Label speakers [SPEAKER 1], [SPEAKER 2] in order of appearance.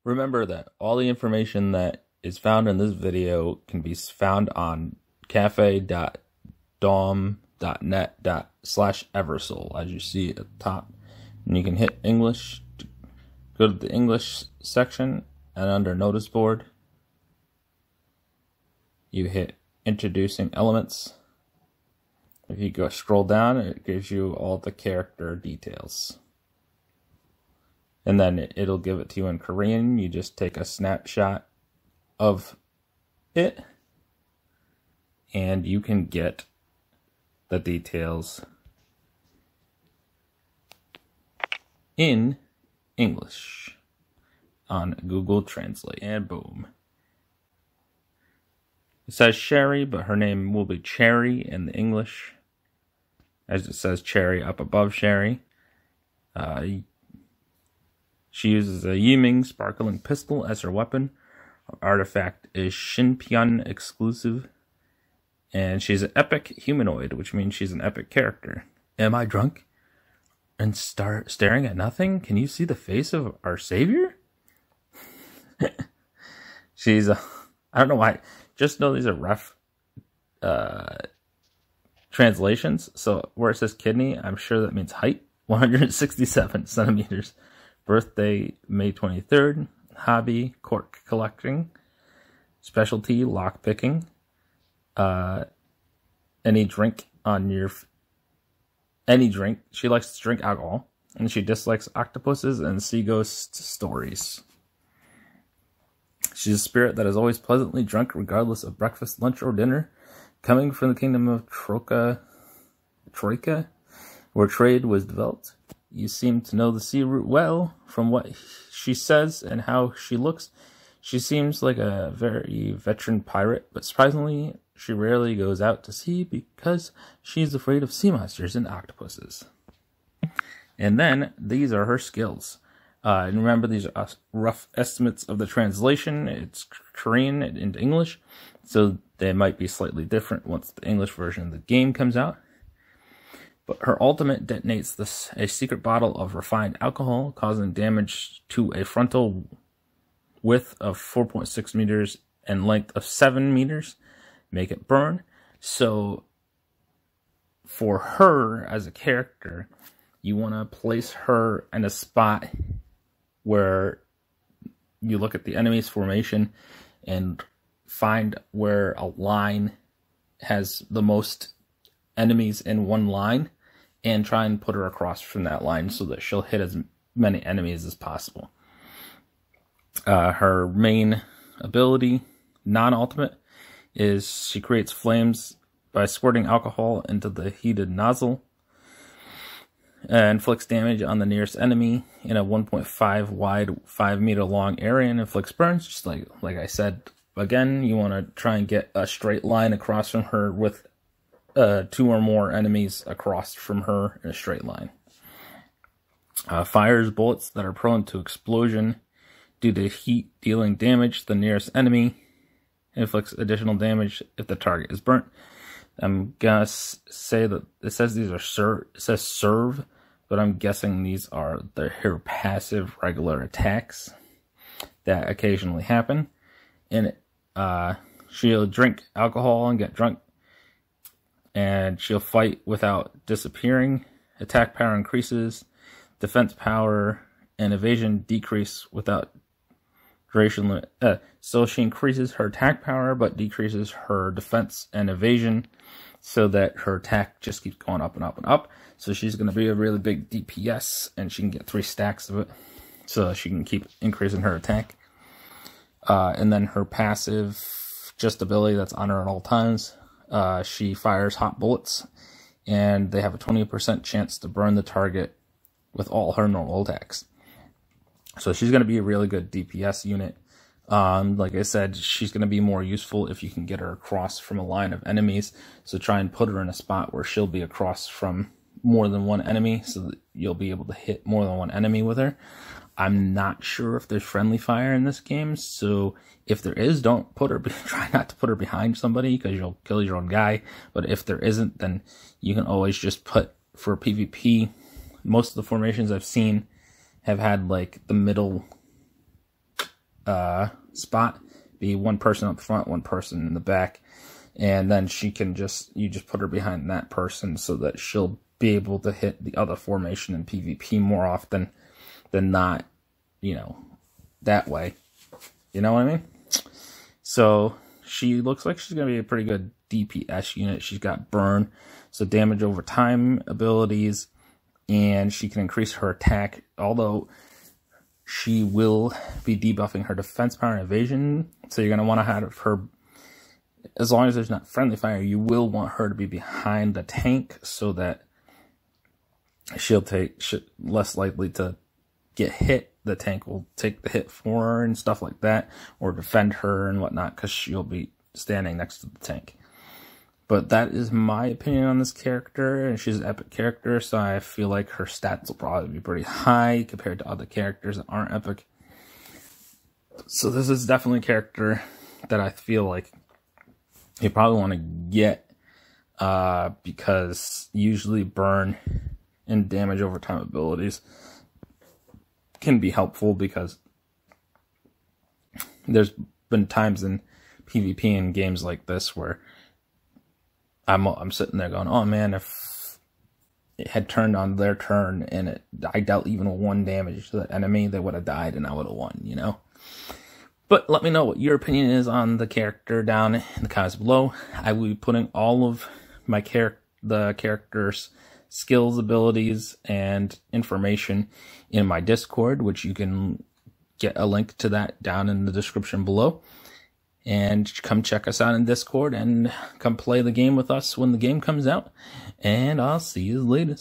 [SPEAKER 1] Remember that all the information that is found in this video can be found on cafe.dom.net/Eversoul, as you see at the top. And you can hit English, go to the English section, and under Notice Board, you hit Introducing Elements. If you go scroll down, it gives you all the character details. And then it'll give it to you in Korean. You just take a snapshot of it, and you can get the details in English on Google Translate. And boom. It says Cherrie, but her name will be Cherrie in the English, as it says Cherrie up above Cherrie. She uses a Yiming sparkling pistol as her weapon. Her artifact is Shinpion exclusive. And she's an epic humanoid, which means she's an epic character. Am I drunk and staring at nothing? Can you see the face of our savior? She's I don't know why. Just know these are rough translations. So where it says kidney, I'm sure that means height. 167 centimeters. Birthday, May 23rd. Hobby, cork collecting. Specialty, lock picking. Any drink. She likes to drink alcohol. And she dislikes octopuses and sea ghost stories. She's a spirit that is always pleasantly drunk regardless of breakfast, lunch, or dinner. Coming from the kingdom of Troika, where trade was developed. You seem to know the sea route well. From what she says and how she looks, she seems like a very veteran pirate, but surprisingly, she rarely goes out to sea because she's afraid of sea monsters and octopuses. And then, these are her skills. And remember, these are rough estimates of the translation. It's Korean into English, so they might be slightly different once the English version of the game comes out. But her ultimate detonates a secret bottle of refined alcohol, causing damage to a frontal width of 4.6 meters and length of 7 meters. Make it burn. So, for her as a character, you want to place her in a spot where you look at the enemy's formation and find where a line has the most enemies in one line, and try and put her across from that line so that she'll hit as many enemies as possible. Her main ability, non-ultimate, is she creates flames by squirting alcohol into the heated nozzle, and inflicts damage on the nearest enemy in a 1.5 wide, 5 meter long area, and inflicts burns. Just like I said, again, you want to try and get a straight line across from her with 2 or more enemies across from her in a straight line. Fires bullets that are prone to explosion due to heat, dealing damage to the nearest enemy. Inflicts additional damage if the target is burnt. I'm gonna say that it says these are serve, but I'm guessing these are her passive regular attacks that occasionally happen. And she'll drink alcohol and get drunk, and she'll fight without disappearing. Attack power increases, defense power and evasion decrease without duration limit. So she increases her attack power, but decreases her defense and evasion, so that her attack just keeps going up and up and up. So she's going to be a really big DPS, and she can get 3 stacks of it, so she can keep increasing her attack. And then her passive, just ability that's on her at all times. She fires hot bullets, and they have a 20% chance to burn the target with all her normal attacks. So she's going to be a really good DPS unit. Like I said, she's going to be more useful if you can get her across from a line of enemies. So try and put her in a spot where she'll be across from more than one enemy, so that you'll be able to hit more than one enemy with her. I'm not sure if there's friendly fire in this game, so if there is, don't put her, try not to put her behind somebody, because you'll kill your own guy. But if there isn't, then you can always just put, for PvP, most of the formations I've seen have had like the middle spot, be one person up front, one person in the back, and then you just put her behind that person so that she'll be able to hit the other formation in PvP more often than not, that way. You know what I mean? So she looks like she's going to be a pretty good DPS unit. She's got burn, so damage over time abilities, and she can increase her attack, although she will be debuffing her defense power and evasion. So you're going to want to have her, as long as there's not friendly fire, you will want her to be behind the tank so that she'll less likely to get hit. The tank will take the hit for her and stuff like that, or defend her and whatnot, because she'll be standing next to the tank. But that is my opinion on this character, and she's an epic character, so I feel like her stats will probably be pretty high compared to other characters that aren't epic. So this is definitely a character that I feel like you probably want to get, because usually burn and damage over time abilities can be helpful, because there's been times in PvP and games like this where I'm sitting there going, oh man, if it had turned on their turn and I dealt even 1 damage to the enemy, they would have died and I would have won, But let me know what your opinion is on the character down in the comments below. I will be putting all of my the character's skills, abilities, and information in my Discord, which you can get a link to that down in the description below. And come check us out in Discord and come play the game with us when the game comes out. And I'll see you later.